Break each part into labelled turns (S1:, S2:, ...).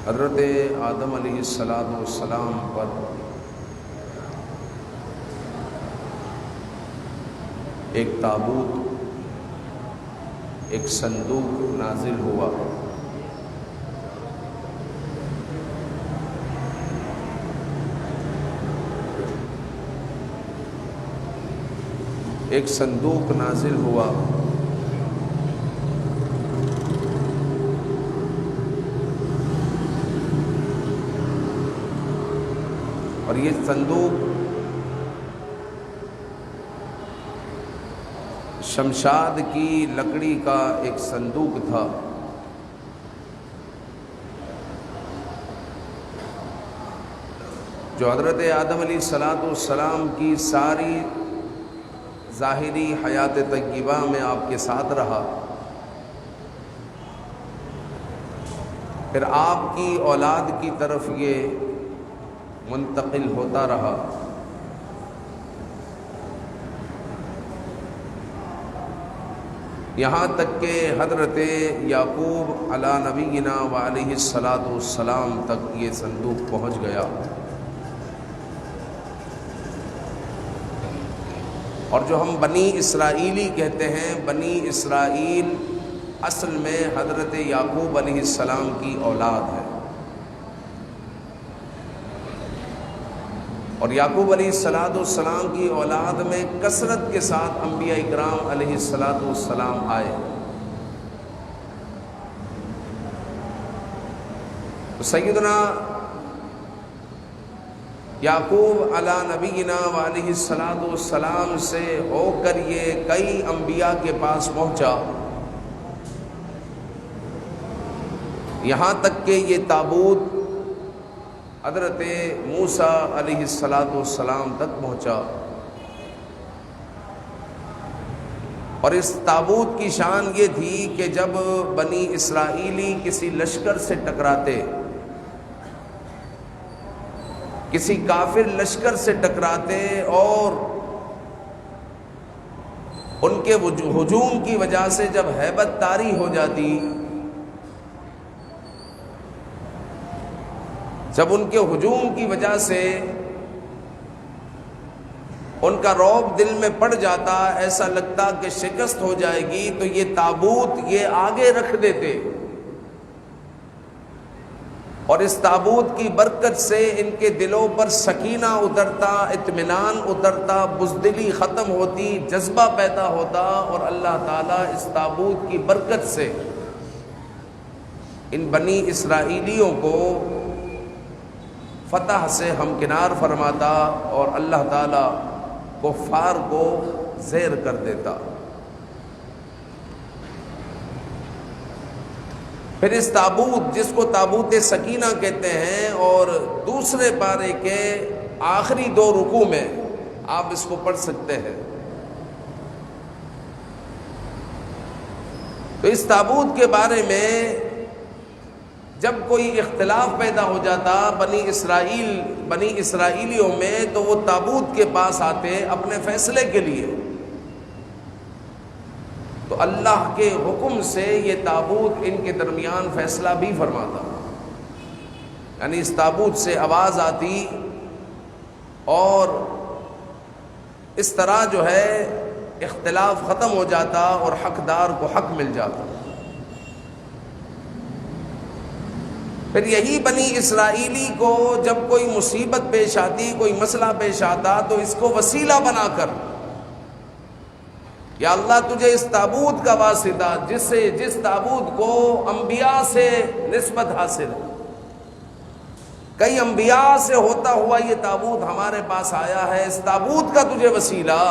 S1: حضرت آدم علیہ السلام پر ایک تابوت، ایک صندوق نازل ہوا۔ ایک صندوق نازل ہوا اور یہ صندوق شمشاد کی لکڑی کا ایک صندوق تھا۔ جو حضرت آدم علیہ السلام کی ساری ظاہری حیات طیبہ میں آپ کے ساتھ رہا، پھر آپ کی اولاد کی طرف یہ منتقل ہوتا رہا۔ یہاں تک کہ حضرت یعقوب علی نبینا وعلیہ السلام تک یہ صندوق پہنچ گیا۔ اور جو ہم بنی اسرائیلی کہتے ہیں، بنی اسرائیل اصل میں حضرت یعقوب علیہ السلام کی اولاد ہے، اور یعقوب علیہ السلام کی اولاد میں کثرت کے ساتھ انبیاء اکرام علیہ السلام آئے۔ تو سیدنا یعقوب علی نبینا وعلیہ السلام سے ہو کر یہ کئی انبیاء کے پاس پہنچا، یہاں تک کہ یہ تابوت حضرت موسیٰ علیہ السلام تک پہنچا۔ اور اس تابوت کی شان یہ تھی کہ جب بنی اسرائیلی کسی لشکر سے ٹکراتے، کسی کافر لشکر سے ٹکراتے اور ان کے ہجوم کی وجہ سے جب ہیبت طاری ہو جاتی، جب ان کے ہجوم کی وجہ سے ان کا رعب دل میں پڑ جاتا، ایسا لگتا کہ شکست ہو جائے گی، تو یہ تابوت یہ آگے رکھ دیتے، اور اس تابوت کی برکت سے ان کے دلوں پر سکینہ اترتا، اطمینان اترتا، بزدلی ختم ہوتی، جذبہ پیدا ہوتا، اور اللہ تعالیٰ اس تابوت کی برکت سے ان بنی اسرائیلیوں کو فتح سے ہمکنار فرماتا اور اللہ تعالیٰ کفار کو زیر کر دیتا۔ پھر اس تابوت، جس کو تابوت سکینہ کہتے ہیں، اور دوسرے پارے کے آخری 2 رکوع میں آپ اس کو پڑھ سکتے ہیں، تو اس تابوت کے بارے میں جب کوئی اختلاف پیدا ہو جاتا بنی اسرائیلیوں میں، تو وہ تابوت کے پاس آتے اپنے فیصلے کے لیے، تو اللہ کے حکم سے یہ تابوت ان کے درمیان فیصلہ بھی فرماتا، یعنی اس تابوت سے آواز آتی اور اس طرح جو ہے اختلاف ختم ہو جاتا اور حقدار کو حق مل جاتا۔ پھر یہی بنی اسرائیلی کو جب کوئی مصیبت پیش آتی، کوئی مسئلہ پیش آتا، تو اس کو وسیلہ بنا کر، یا اللہ تجھے اس تابوت کا واسطہ، جس تابوت کو انبیاء سے نسبت حاصل ہے، کئی انبیاء سے ہوتا ہوا یہ تابوت ہمارے پاس آیا ہے، اس تابوت کا تجھے وسیلہ،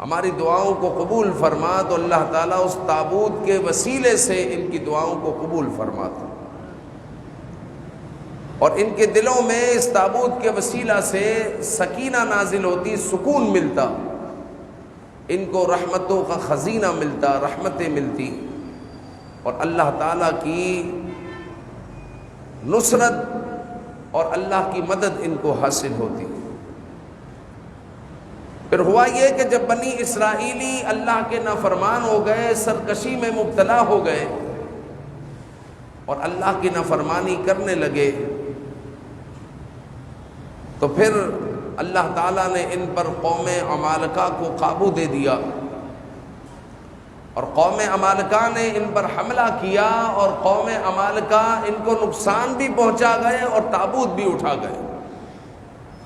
S1: ہماری دعاؤں کو قبول فرما، تو اللہ تعالیٰ اس تابوت کے وسیلے سے ان کی دعاؤں کو قبول فرماتا، اور ان کے دلوں میں اس تابوت کے وسیلہ سے سکینہ نازل ہوتی، سکون ملتا، ان کو رحمتوں کا خزینہ ملتا، رحمتیں ملتی، اور اللہ تعالیٰ کی نصرت اور اللہ کی مدد ان کو حاصل ہوتی۔ پھر ہوا یہ کہ جب بنی اسرائیلی اللہ کے نافرمان ہو گئے، سرکشی میں مبتلا ہو گئے، اور اللہ کی نافرمانی کرنے لگے تو پھر اللہ تعالیٰ نے ان پر قوم عمالقہ کو قابو دے دیا، اور قوم عمالقہ نے ان پر حملہ کیا، اور قوم عمالقہ ان کو نقصان بھی پہنچا گئے اور تابوت بھی اٹھا گئے۔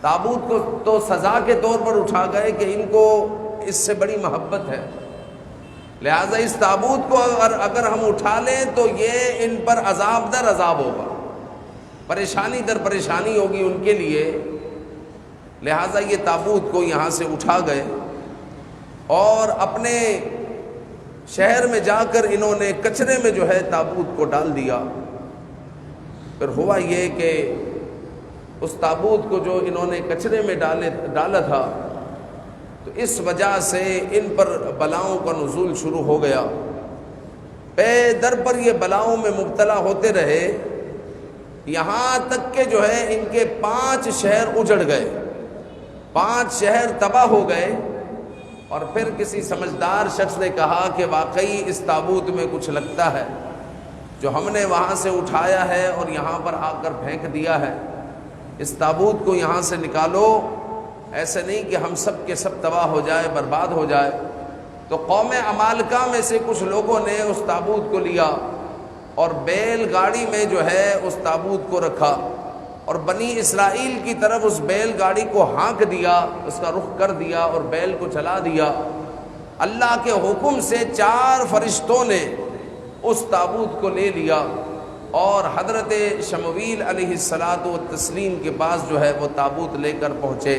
S1: تابوت کو تو سزا کے طور پر اٹھا گئے کہ ان کو اس سے بڑی محبت ہے، لہٰذا اس تابوت کو اگر ہم اٹھا لیں تو یہ ان پر عذاب در عذاب ہوگا، پریشانی در پریشانی ہوگی ان کے لیے، لہٰذا یہ تابوت کو یہاں سے اٹھا گئے، اور اپنے شہر میں جا کر انہوں نے کچرے میں جو ہے تابوت کو ڈال دیا۔ پھر ہوا یہ کہ اس تابوت کو جو انہوں نے کچرے میں ڈالا تھا تو اس وجہ سے ان پر بلاؤں کا نزول شروع ہو گیا، پے در پر یہ بلاؤں میں مبتلا ہوتے رہے، یہاں تک کہ جو ہے ان کے 5 شہر اجڑ گئے، 5 شہر تباہ ہو گئے۔ اور پھر کسی سمجھدار شخص نے کہا کہ واقعی اس تابوت میں کچھ لگتا ہے، جو ہم نے وہاں سے اٹھایا ہے اور یہاں پر آ کر پھینک دیا ہے، اس تابوت کو یہاں سے نکالو، ایسے نہیں کہ ہم سب کے سب تباہ ہو جائے، برباد ہو جائے۔ تو قوم عمالقہ میں سے کچھ لوگوں نے اس تابوت کو لیا اور بیل گاڑی میں جو ہے اس تابوت کو رکھا، اور بنی اسرائیل کی طرف اس بیل گاڑی کو ہانک دیا، اس کا رخ کر دیا اور بیل کو چلا دیا۔ اللہ کے حکم سے 4 فرشتوں نے اس تابوت کو لے لیا اور حضرت شمویل علیہ الصلاۃ والتسلیم کے پاس جو ہے وہ تابوت لے کر پہنچے،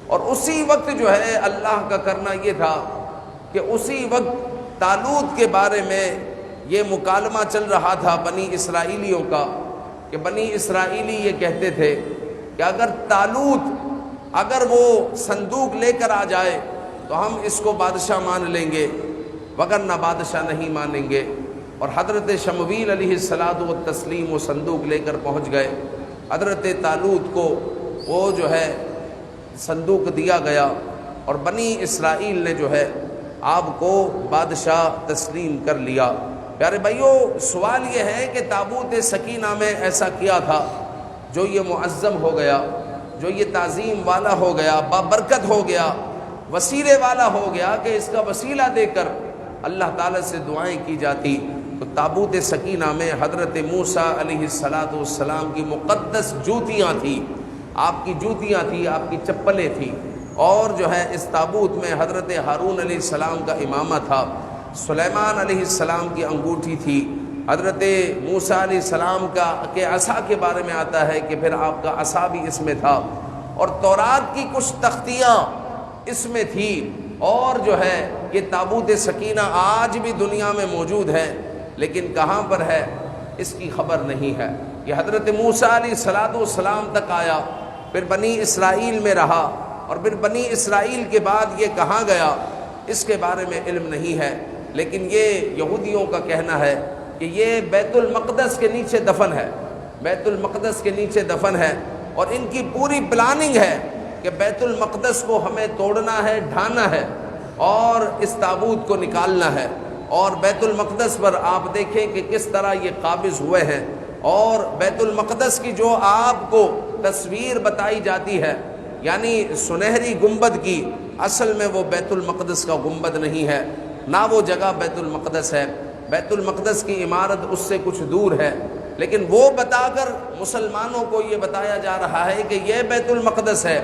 S1: اور اسی وقت جو ہے اللہ کا کرنا یہ تھا کہ اسی وقت طالوت کے بارے میں یہ مکالمہ چل رہا تھا بنی اسرائیلیوں کا، کہ بنی اسرائیلی یہ کہتے تھے کہ اگر طالوت اگر وہ صندوق لے کر آ جائے تو ہم اس کو بادشاہ مان لیں گے، وگرنہ بادشاہ نہیں مانیں گے۔ اور حضرت شمویل علیہ الصلاۃ والتسلیم وہ صندوق لے کر پہنچ گئے، حضرت طالوت کو وہ جو ہے صندوق دیا گیا، اور بنی اسرائیل نے جو ہے آپ کو بادشاہ تسلیم کر لیا۔ پیارے بھائیو، سوال یہ ہے کہ تابوت سکینہ میں ایسا کیا تھا جو یہ معظم ہو گیا، جو یہ تعظیم والا ہو گیا، بابرکت ہو گیا، وسیلے والا ہو گیا کہ اس کا وسیلہ دے کر اللہ تعالیٰ سے دعائیں کی جاتی۔ تو تابوت سکینہ میں حضرت موسیٰ علیہ السلام کی مقدس جوتیاں تھیں، آپ کی جوتیاں تھیں، آپ کی چپلیں تھیں، اور جو ہے اس تابوت میں حضرت ہارون علیہ السلام کا امامہ تھا، سلیمان علیہ السلام کی انگوٹھی تھی، حضرت موسیٰ علیہ السلام کے عصا کے بارے میں آتا ہے کہ پھر آپ کا عصا بھی اس میں تھا، اور تورات کی کچھ تختیاں اس میں تھی، اور جو ہے یہ تابوت سکینہ آج بھی دنیا میں موجود ہے، لیکن کہاں پر ہے اس کی خبر نہیں ہے۔ یہ حضرت موسیٰ علیہ السلام تک آیا، پھر بنی اسرائیل میں رہا، اور پھر بنی اسرائیل کے بعد یہ کہاں گیا اس کے بارے میں علم نہیں ہے، لیکن یہ یہودیوں کا کہنا ہے کہ یہ بیت المقدس کے نیچے دفن ہے، بیت المقدس کے نیچے دفن ہے، اور ان کی پوری پلاننگ ہے کہ بیت المقدس کو ہمیں توڑنا ہے، ڈھانا ہے، اور اس تابوت کو نکالنا ہے۔ اور بیت المقدس پر آپ دیکھیں کہ کس طرح یہ قابض ہوئے ہیں، اور بیت المقدس کی جو آپ کو تصویر بتائی جاتی ہے، یعنی سنہری گنبد کی، اصل میں وہ بیت المقدس کا گنبد نہیں ہے، نہ وہ جگہ بیت المقدس ہے، بیت المقدس کی عمارت اس سے کچھ دور ہے، لیکن وہ بتا کر مسلمانوں کو یہ بتایا جا رہا ہے کہ یہ بیت المقدس ہے،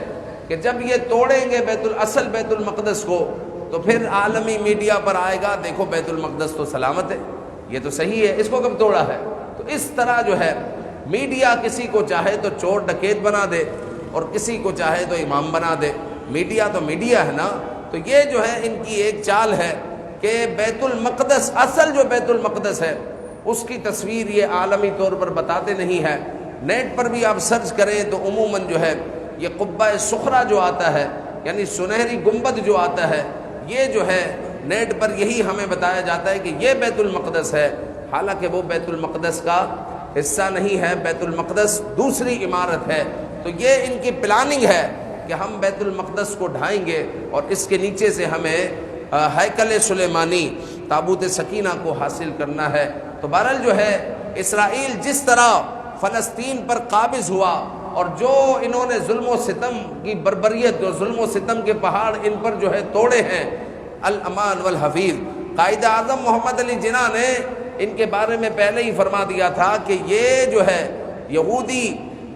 S1: کہ جب یہ توڑیں گے اصل بیت المقدس کو تو پھر عالمی میڈیا پر آئے گا، دیکھو بیت المقدس تو سلامت ہے، یہ تو صحیح ہے، اس کو کب توڑا ہے۔ تو اس طرح جو ہے میڈیا کسی کو چاہے تو چور ڈکیت بنا دے، اور کسی کو چاہے تو امام بنا دے، میڈیا تو میڈیا ہے نا۔ تو یہ جو ہے ان کی ایک چال ہے کہ بیت المقدس، اصل جو بیت المقدس ہے اس کی تصویر یہ عالمی طور پر بتاتے نہیں ہے۔ نیٹ پر بھی آپ سرچ کریں تو عموماً جو ہے یہ قبہ صخرہ جو آتا ہے، یعنی سنہری گنبد جو آتا ہے، یہ جو ہے نیٹ پر یہی ہمیں بتایا جاتا ہے کہ یہ بیت المقدس ہے، حالانکہ وہ بیت المقدس کا حصہ نہیں ہے، بیت المقدس دوسری عمارت ہے۔ تو یہ ان کی پلاننگ ہے کہ ہم بیت المقدس کو ڈھائیں گے، اور اس کے نیچے سے ہمیں ہیکل سلیمانی تابوت سکینہ کو حاصل کرنا ہے۔ تو بہرحال جو ہے اسرائیل جس طرح فلسطین پر قابض ہوا اور جو انہوں نے ظلم و ستم کی بربریت، جو ظلم و ستم کے پہاڑ ان پر جو ہے توڑے ہیں، الامان والحفیظ، قائد اعظم محمد علی جناح نے ان کے بارے میں پہلے ہی فرما دیا تھا کہ یہ جو ہے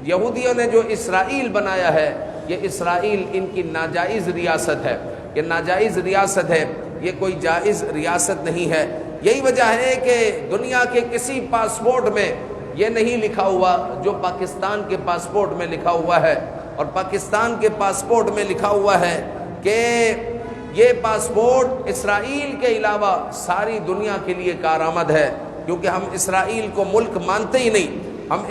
S1: یہودیوں نے جو اسرائیل بنایا ہے، یہ اسرائیل ان کی ناجائز ریاست ہے، یہ ناجائز ریاست ہے، یہ کوئی جائز ریاست نہیں ہے۔ یہی وجہ ہے کہ دنیا کے کسی پاسپورٹ میں یہ نہیں لکھا ہوا جو پاکستان کے پاسپورٹ میں لکھا ہوا ہے، اور پاکستان کے پاسپورٹ میں لکھا ہوا ہے کہ یہ پاسپورٹ اسرائیل کے علاوہ ساری دنیا کے لیے کارآمد ہے، کیونکہ ہم اسرائیل کو ملک مانتے ہی نہیں، ہم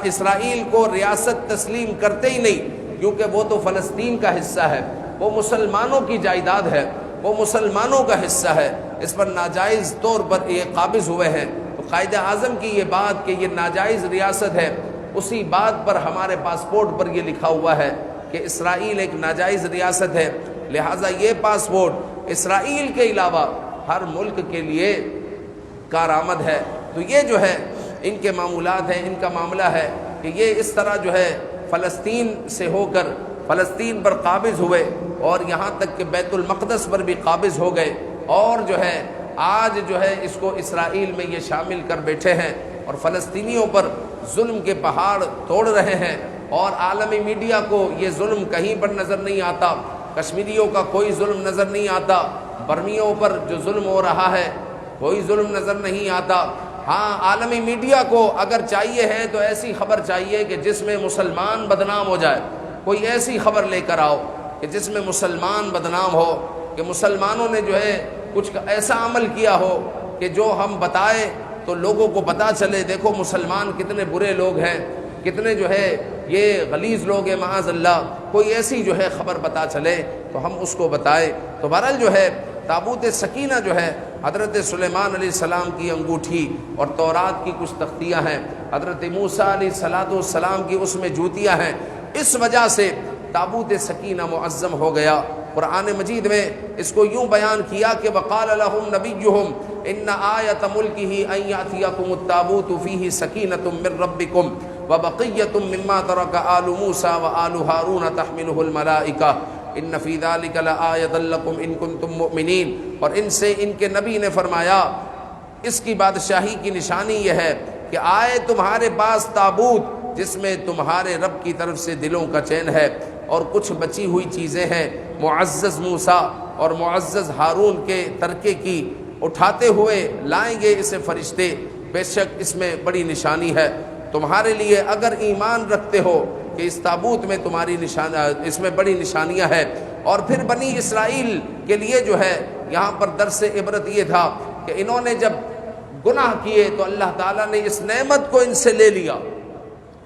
S1: اسرائیل کو ریاست تسلیم کرتے ہی نہیں، کیونکہ وہ تو فلسطین کا حصہ ہے، وہ مسلمانوں کی جائیداد ہے، وہ مسلمانوں کا حصہ ہے، اس پر ناجائز طور پر یہ قابض ہوئے ہیں۔ تو قائد اعظم کی یہ بات کہ یہ ناجائز ریاست ہے، اسی بات پر ہمارے پاسپورٹ پر یہ لکھا ہوا ہے کہ اسرائیل ایک ناجائز ریاست ہے، لہٰذا یہ پاسپورٹ اسرائیل کے علاوہ ہر ملک کے لیے کارآمد ہے۔ تو یہ جو ہے ان کے معمولات ہیں، ان کا معاملہ ہے کہ یہ اس طرح جو ہے فلسطین سے ہو کر فلسطین پر قابض ہوئے، اور یہاں تک کہ بیت المقدس پر بھی قابض ہو گئے، اور جو ہے آج جو ہے اس کو اسرائیل میں یہ شامل کر بیٹھے ہیں، اور فلسطینیوں پر ظلم کے پہاڑ توڑ رہے ہیں، اور عالمی میڈیا کو یہ ظلم کہیں پر نظر نہیں آتا، کشمیریوں کا کوئی ظلم نظر نہیں آتا، برمیوں پر جو ظلم ہو رہا ہے کوئی ظلم نظر نہیں آتا۔ ہاں، عالمی میڈیا کو اگر چاہیے ہے تو ایسی خبر چاہیے کہ جس میں مسلمان بدنام ہو جائے، کوئی ایسی خبر لے کر آؤ کہ جس میں مسلمان بدنام ہو، کہ مسلمانوں نے جو ہے کچھ ایسا عمل کیا ہو کہ جو ہم بتائیں تو لوگوں کو پتہ چلے، دیکھو مسلمان کتنے برے لوگ ہیں، کتنے جو ہے یہ غلیظ لوگ ہیں معاذ اللہ، کوئی ایسی جو ہے خبر پتہ چلے تو ہم اس کو بتائیں۔ تو بہرحال جو ہے تابوت سکینہ جو ہے حضرت سلیمان علیہ السلام کی انگوٹھی اور تورات کی کچھ تختیاں ہیں، حضرت موسیٰ علیہ السلام کی اس میں جوتیاں ہیں، اس وجہ سے تابوت سکینہ معظم ہو گیا۔ قرآن مجید میں اس کو یوں بیان کیا کہ وقال لهم نبیہم ان آیۃ ملکہ ان یأتیکم التابوت فیہ سکینۃ من ربکم وبقیۃ مما ترک آل موسیٰ وآل ہارون تحملہ الملائکہ ان فی ذلک لآیۃ لکم ان کنتم مؤمنین۔ اور ان سے ان کے نبی نے فرمایا اس کی بادشاہی کی نشانی یہ ہے کہ آئے تمہارے پاس تابوت جس میں تمہارے رب کی طرف سے دلوں کا چین ہے، اور کچھ بچی ہوئی چیزیں ہیں، معزز موسیٰ اور معزز ہارون کے ترکے کی اٹھاتے ہوئے لائیں گے اسے فرشتے، بے شک اس میں بڑی نشانی ہے تمہارے لیے اگر ایمان رکھتے ہو کہ اس تابوت میں تمہاری اس میں بڑی نشانیاں ہیں۔ اور پھر بنی اسرائیل کے لیے جو ہے یہاں پر درس عبرت یہ تھا کہ انہوں نے جب گناہ کیے تو اللہ تعالیٰ نے اس نعمت کو ان سے لے لیا،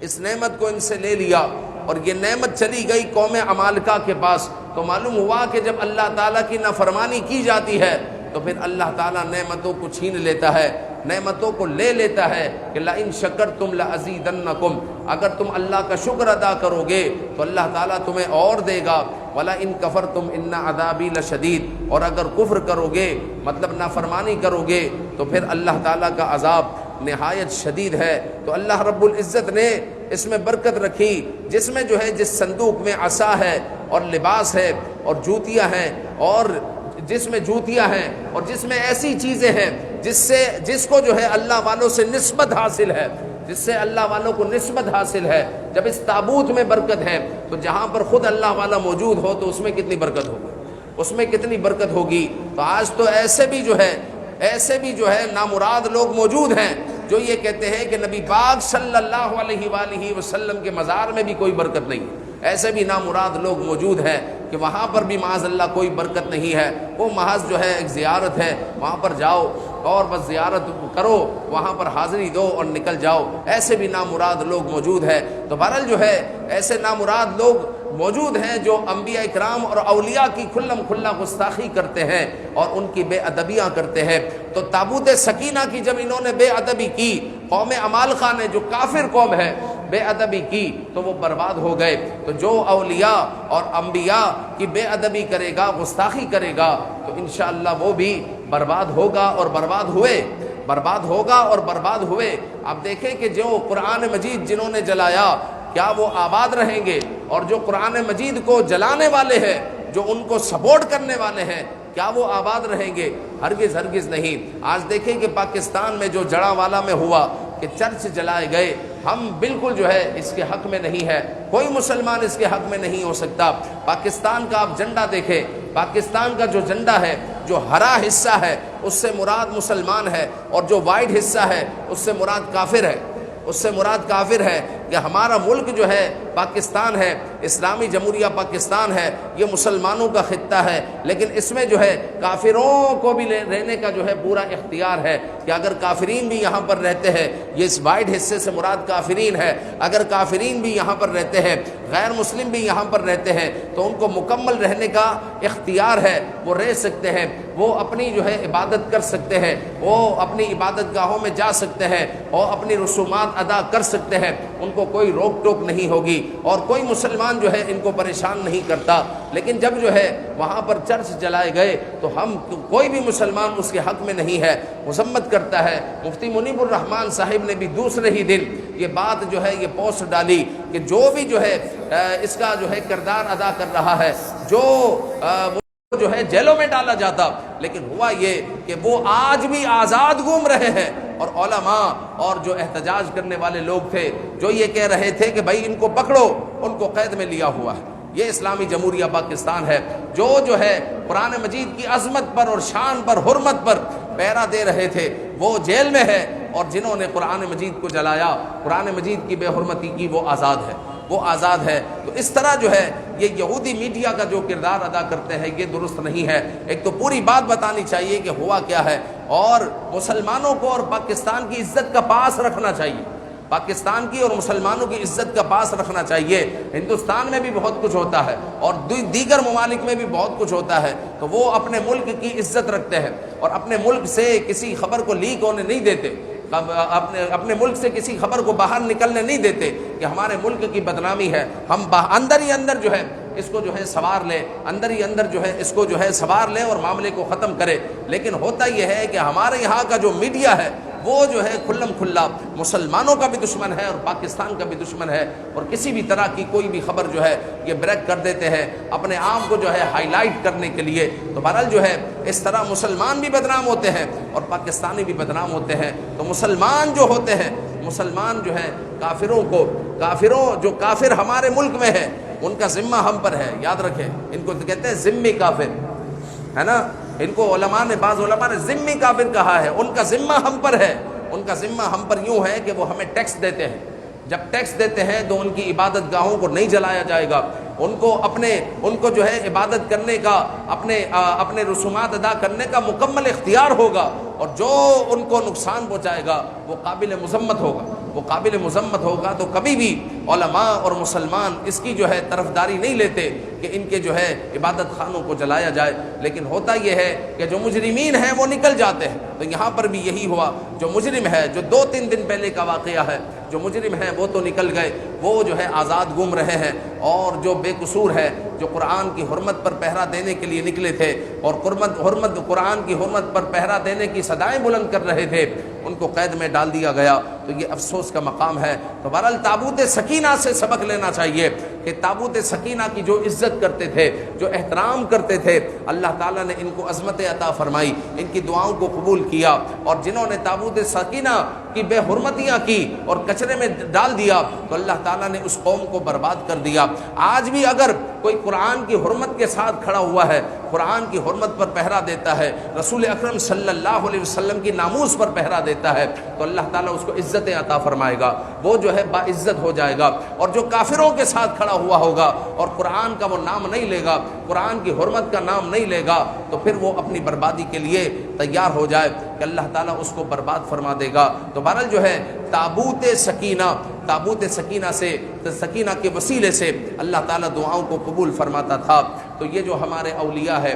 S1: اس نعمت کو ان سے لے لیا، اور یہ نعمت چلی گئی قوم عمالقہ کے پاس۔ تو معلوم ہوا کہ جب اللہ تعالیٰ کی نافرمانی کی جاتی ہے تو پھر اللہ تعالیٰ نعمتوں کو چھین لیتا ہے، نعمتوں کو لے لیتا ہے کہ لئن شکرتم لازیدنکم، اگر تم اللہ کا شکر ادا کرو گے تو اللہ تعالیٰ تمہیں اور دے گا، ولئن کفرتم ان عذابی لشدید، اور اگر کفر کرو گے مطلب نافرمانی کرو گے تو پھر اللہ تعالیٰ کا عذاب نہایت شدید ہے۔ تو اللہ رب العزت نے اس میں برکت رکھی، جس میں جو ہے جس صندوق میں عصا ہے اور لباس ہے اور جوتیاں ہیں، اور جس میں جوتیاں ہیں اور جس میں ایسی چیزیں ہیں جس کو جو ہے اللہ والوں سے نسبت حاصل ہے، جس سے اللہ والوں کو نسبت حاصل ہے۔ جب اس تابوت میں برکت ہے تو جہاں پر خود اللہ والا موجود ہو تو اس میں کتنی برکت ہوگی، اس میں کتنی برکت ہوگی۔ تو آج تو ایسے بھی جو ہے نامراد لوگ موجود ہیں جو یہ کہتے ہیں کہ نبی پاک صلی اللہ علیہ وآلہ وسلم کے مزار میں بھی کوئی برکت نہیں، ایسے بھی نامراد لوگ موجود ہیں کہ وہاں پر بھی معاذ اللہ کوئی برکت نہیں ہے، وہ محض جو ہے ایک زیارت ہے، وہاں پر جاؤ اور بس زیارت کرو، وہاں پر حاضری دو اور نکل جاؤ، ایسے بھی نامراد لوگ موجود ہیں۔ تو بہرحال جو ہے ایسے نامراد لوگ موجود ہیں جو انبیاء اکرام اور اولیاء کی کھلم کھلا گستاخی کرتے ہیں اور ان کی بے ادبیاں کرتے ہیں۔ تو تابوت سکینہ کی جب انہوں نے بے ادبی کی، قوم عمالقہ نے جو کافر قوم ہے بے ادبی کی تو وہ برباد ہو گئے۔ تو جو اولیاء اور انبیاء کی بے ادبی کرے گا، گستاخی کرے گا، تو انشاءاللہ وہ بھی برباد ہوگا اور برباد ہوئے۔ برباد ہوگا اور برباد ہوئے۔ آپ دیکھیں کہ جو قرآن مجید جنہوں نے جلایا کیا وہ آباد رہیں گے، اور جو قرآن مجید کو جلانے والے ہیں، جو ان کو سپورٹ کرنے والے ہیں، کیا وہ آباد رہیں گے؟ ہرگز ہرگز نہیں۔ آج دیکھیں کہ پاکستان میں جو جڑاوالا میں ہوا کہ چرچ جلائے گئے، ہم بالکل جو ہے اس کے حق میں نہیں ہے، کوئی مسلمان اس کے حق میں نہیں ہو سکتا۔ پاکستان کا آپ جھنڈا دیکھیں، پاکستان کا جو جھنڈا ہے، جو ہرا حصہ ہے اس سے مراد مسلمان ہے، اور جو وائٹ حصہ ہے اس سے مراد کافر ہے، اس سے مراد کافر ہے۔ کہ ہمارا ملک جو ہے پاکستان ہے، اسلامی جمہوریہ پاکستان ہے، یہ مسلمانوں کا خطہ ہے، لیکن اس میں جو ہے کافروں کو بھی رہنے کا جو ہے پورا اختیار ہے، کہ اگر کافرین بھی یہاں پر رہتے ہیں، یہ اس وائٹ حصے سے مراد کافرین ہے، اگر کافرین بھی یہاں پر رہتے ہیں، غیر مسلم بھی یہاں پر رہتے ہیں، تو ان کو مکمل رہنے کا اختیار ہے، وہ رہ سکتے ہیں، وہ اپنی جو ہے عبادت کر سکتے ہیں، وہ اپنی عبادت گاہوں میں جا سکتے ہیں اور اپنی رسومات ادا کر سکتے ہیں، ان کو کوئی روک ٹوک نہیں ہوگی، اور کوئی مسلمان جو ہے ان کو پریشان نہیں کرتا۔ لیکن جب جو ہے وہاں پر چرچ جلائے گئے تو ہم کوئی بھی مسلمان اس کے حق میں نہیں ہے، مذمت کرتا ہے۔ مفتی منیب الرحمان صاحب نے بھی دوسرے ہی دن یہ بات جو ہے یہ پوسٹ ڈالی کہ جو بھی جو ہے اس کا جو ہے کردار ادا کر رہا ہے، جو ہے جیلوں میں ڈالا جاتا، لیکن ہوا یہ کہ وہ آج بھی آزاد گھوم رہے ہیں، اور علماء اور جو احتجاج کرنے والے لوگ تھے جو یہ کہہ رہے تھے کہ بھائی ان کو پکڑو، ان کو قید میں لیا ہوا ہے۔ یہ اسلامی جمہوریہ پاکستان ہے جو ہے قرآن مجید کی عظمت پر اور شان پر حرمت پر پہرا دے رہے تھے، وہ جیل میں ہے، اور جنہوں نے قرآن مجید کو جلایا، قرآن مجید کی بے حرمتی کی، وہ آزاد ہے، وہ آزاد ہے۔ تو اس طرح جو ہے یہ یہودی میڈیا کا جو کردار ادا کرتے ہیں یہ درست نہیں ہے۔ ایک تو پوری بات بتانی چاہیے کہ ہوا کیا ہے، اور مسلمانوں کو اور پاکستان کی عزت کا پاس رکھنا چاہیے، پاکستان کی اور مسلمانوں کی عزت کا پاس رکھنا چاہیے۔ ہندوستان میں بھی بہت کچھ ہوتا ہے اور دیگر ممالک میں بھی بہت کچھ ہوتا ہے، تو وہ اپنے ملک کی عزت رکھتے ہیں اور اپنے ملک سے کسی خبر کو لیک ہونے نہیں دیتے، اپنے ملک سے کسی خبر کو باہر نکلنے نہیں دیتے کہ ہمارے ملک کی بدنامی ہے، ہم اندر ہی اندر جو ہے اس کو جو ہے سوار لے، اندر ہی اندر جو ہے اس کو جو ہے سوار لے اور معاملے کو ختم کرے۔ لیکن ہوتا یہ ہے کہ ہمارے یہاں کا جو میڈیا ہے وہ جو ہے کھلم کھلا مسلمانوں کا بھی دشمن ہے اور پاکستان کا بھی دشمن ہے، اور کسی بھی طرح کی کوئی بھی خبر جو ہے یہ بریک کر دیتے ہیں اپنے آپ کو جو ہے ہائی لائٹ کرنے کے لیے۔ تو بہرحال جو ہے اس طرح مسلمان بھی بدنام ہوتے ہیں اور پاکستانی بھی بدنام ہوتے ہیں۔ تو مسلمان جو ہوتے ہیں، مسلمان جو ہے کافروں جو کافر ہمارے ملک میں ہے ان کا ذمہ ہم پر ہے، یاد رکھیں، ان کو کہتے ہیں ذمی کافر، ہے نا، ان کو بعض علماء نے ذمی کافر کہا ہے، ان کا ذمہ ہم پر ہے، ان کا ذمہ ہم پر یوں ہے کہ وہ ہمیں ٹیکس دیتے ہیں، جب ٹیکس دیتے ہیں تو ان کی عبادت گاہوں کو نہیں جلایا جائے گا، ان کو جو ہے عبادت کرنے کا اپنے رسومات ادا کرنے کا مکمل اختیار ہوگا، اور جو ان کو نقصان پہنچائے گا وہ قابل مذمت ہوگا، وہ قابل مذمت ہوگا۔ تو کبھی بھی علماء اور مسلمان اس کی جو ہے طرفداری نہیں لیتے کہ ان کے جو ہے عبادت خانوں کو جلایا جائے، لیکن ہوتا یہ ہے کہ جو مجرمین ہیں وہ نکل جاتے ہیں۔ تو یہاں پر بھی یہی ہوا، جو مجرم ہے، جو 2-3 دن پہلے کا واقعہ ہے، جو مجرم ہیں وہ تو نکل گئے، وہ جو ہے آزاد گھوم رہے ہیں، اور جو بے قصور ہے، جو قرآن کی حرمت پر پہرا دینے کے لیے نکلے تھے اور قرآن کی حرمت پر پہرا دینے کی صدائیں بلند کر رہے تھے، ان کو قید میں ڈال دیا گیا۔ تو یہ افسوس کا مقام ہے۔ تو بہرحال تابوت سکینہ سے سبق لینا چاہیے کہ تابوت سکینہ کی جو عزت کرتے تھے، جو احترام کرتے تھے، اللہ تعالیٰ نے ان کو عظمت عطا فرمائی، ان کی دعاؤں کو قبول کیا، اور جنہوں نے تابوت سکینہ کی بے حرمتیاں کی اور کچرے میں ڈال دیا تو اللہ تعالیٰ نے اس قوم کو برباد کر دیا۔ آج بھی اگر کوئی قرآن کی حرمت کے ساتھ کھڑا ہوا ہے، قرآن کی حرمت پر پہرا دیتا ہے، رسول اکرم صلی اللہ علیہ وسلم کی ناموس پر پہرا دیتا ہے، تو اللہ تعالیٰ اس کو عزت عطا فرمائے گا، وہ جو ہے باعزت ہو جائے گا۔ اور جو کافروں کے ساتھ کھڑا ہوا ہوگا اور قرآن کا وہ نام نہیں لے گا، قرآن کی حرمت کا نام نہیں لے گا، تو پھر وہ اپنی بربادی کے لیے تیار ہو جائے کہ اللہ تعالیٰ اس کو برباد فرما دے گا۔ تو بہرحال جو ہے تابوت سکینہ سے، سکینہ کے وسیلے سے اللہ تعالیٰ دعاؤں کو قبول فرماتا تھا۔ تو یہ جو ہمارے اولیاء ہے،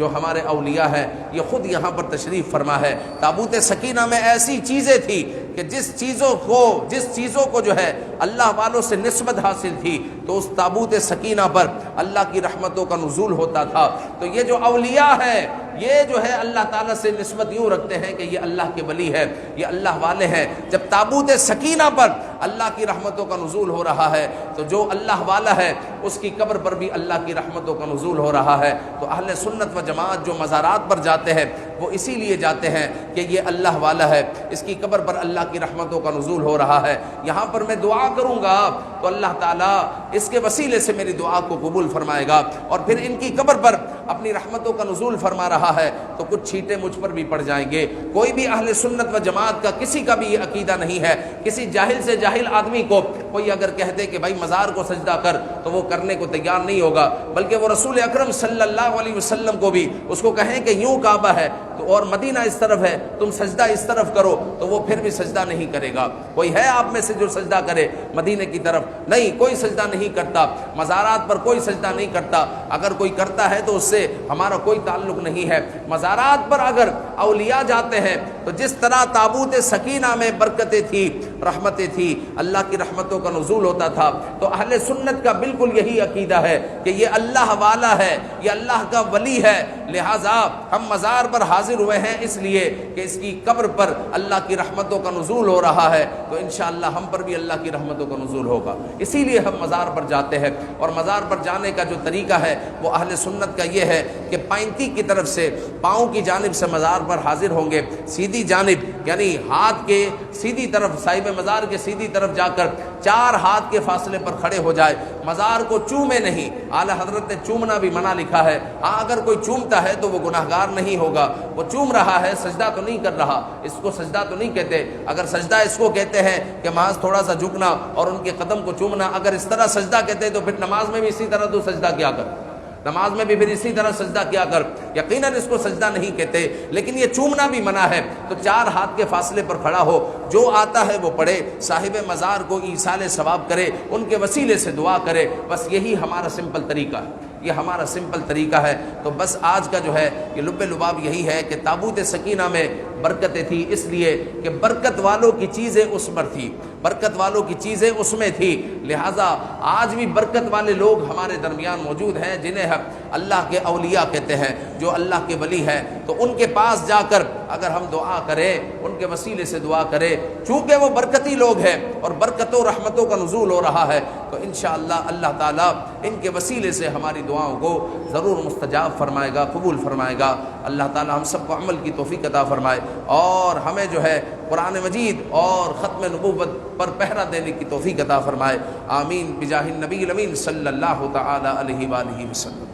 S1: جو ہمارے اولیاء ہیں یہ خود یہاں پر تشریف فرما ہے۔ تابوت سکینہ میں ایسی چیزیں تھی کہ جس چیزوں کو جو ہے اللہ والوں سے نسبت حاصل تھی تو اس تابوت سکینہ پر اللہ کی رحمتوں کا نزول ہوتا تھا۔ تو یہ جو اولیاء ہیں یہ جو ہے اللہ تعالیٰ سے نسبت یوں رکھتے ہیں کہ یہ اللہ کے ولی ہے، یہ اللہ والے ہیں۔ جب تابوت سکینہ پر اللہ کی رحمتوں کا نزول ہو رہا ہے تو جو اللہ والا ہے اس کی قبر پر بھی اللہ کی رحمتوں کا نزول ہو رہا ہے۔ تو اہل سنت و جماعت جو مزارات پر جاتے ہیں وہ اسی لیے جاتے ہیں کہ یہ اللہ والا ہے، اس کی قبر پر اللہ کی رحمتوں کا نزول ہو رہا ہے۔ یہاں پر میں دعا کروں گا تو اللہ تعالیٰ اس کے وسیلے سے میری دعا کو قبول فرمائے گا، اور پھر ان کی قبر پر اپنی رحمتوں کا نزول فرما رہا ہے تو کچھ چھینٹے مجھ پر بھی پڑ جائیں گے۔ کوئی بھی اہل سنت و جماعت کا کسی کا بھی یہ عقیدہ نہیں ہے۔ کسی جاہل سے جاہل آدمی کو کوئی اگر کہہ دے کہ بھائی مزار کو سجدہ کر تو وہ کرنے کو تیار نہیں ہوگا، بلکہ وہ رسول اکرم صلی اللہ علیہ وسلم کو بھی اس کو کہیں کہ یوں کعبہ ہے تو اور مدینہ اس طرف ہے، تم سجدہ اس طرف کرو، تو وہ پھر بھی سجدہ نہیں کرے گا۔ کوئی ہے آپ میں سے جو سجدہ کرے مدینے کی طرف؟ نہیں، کوئی سجدہ نہیں کرتا۔ مزارات پر کوئی سجدہ نہیں کرتا، اگر کوئی کرتا ہے تو اس سے ہمارا کوئی تعلق نہیں ہے۔ مزارات پر اگر اولیاء جاتے ہیں تو جس طرح تابوت سکینہ میں برکتیں تھی، رحمتیں تھی، اللہ کی رحمتوں کا نزول ہوتا تھا، تو اہل سنت کا بالکل یہی عقیدہ ہے کہ یہ اللہ والا ہے، یہ اللہ کا ولی ہے، لہٰذا ہم مزار پر حاضر ہوئے ہیں اس لیے کہ اس کی قبر پر اللہ کی رحمتوں کا نزول ہو رہا ہے، تو انشاءاللہ ہم پر بھی اللہ کی رحمتوں کا نزول ہوگا۔ اسی لیے ہم مزار پر جاتے ہیں، اور مزار پر جانے کا جو طریقہ ہے وہ اہل سنت کا یہ ہے کہ پائنتی کی طرف سے، پاؤں کی جانب سے مزار پر حاضر ہوں گے، سیدھی جانب یعنی ہاتھ کے سیدھی طرف، صاحب مزار کے سیدھی طرف جا کر 4 ہاتھ کے فاصلے پر کھڑے ہو جائے، مزار کو چومے نہیں۔ اعلیٰ حضرت نے چومنا بھی منع لکھا ہے، ہاں اگر کوئی چومتا ہے تو وہ گناہگار نہیں ہوگا، وہ چوم رہا ہے، سجدہ تو نہیں کر رہا، اس کو سجدہ تو نہیں کہتے۔ اگر سجدہ اس کو کہتے ہیں کہ محض تھوڑا سا جھکنا اور ان کے قدم کو چومنا، اگر اس طرح سجدہ کہتے ہیں تو پھر نماز میں بھی اسی طرح تو سجدہ کیا کر، نماز میں بھی پھر اسی طرح سجدہ کیا کر۔ یقیناً اس کو سجدہ نہیں کہتے، لیکن یہ چومنا بھی منع ہے۔ تو 4 ہاتھ کے فاصلے پر کھڑا ہو، جو آتا ہے وہ پڑھے، صاحب مزار کو ایصال ثواب کرے، ان کے وسیلے سے دعا کرے، بس یہی ہمارا سمپل طریقہ ہے، یہ ہمارا سمپل طریقہ ہے۔ تو بس آج کا جو ہے یہ لب لباب یہی ہے کہ تابوت سکینہ میں برکتیں تھی، اس لیے کہ برکت والوں کی چیزیں اس پر تھی، برکت والوں کی چیزیں اس میں تھی، لہٰذا آج بھی برکت والے لوگ ہمارے درمیان موجود ہیں جنہیں ہم اللہ کے اولیاء کہتے ہیں، جو اللہ کے ولی ہیں۔ تو ان کے پاس جا کر اگر ہم دعا کریں، ان کے وسیلے سے دعا کریں، چونکہ وہ برکتی لوگ ہیں اور برکتوں رحمتوں کا نزول ہو رہا ہے، تو انشاءاللہ اللہ تعالیٰ ان کے وسیلے سے ہماری دعاؤں کو ضرور مستجاب فرمائے گا، قبول فرمائے گا۔ اللہ تعالیٰ ہم سب کو عمل کی توفیق عطا فرمائے، اور ہمیں جو ہے قرآن مجید اور ختم نبوت پر پہرا دینے کی توفیق عطا فرمائے۔ آمین بجاہ النبی الامین صلی اللہ تعالی علیہ وآلہ وسلم۔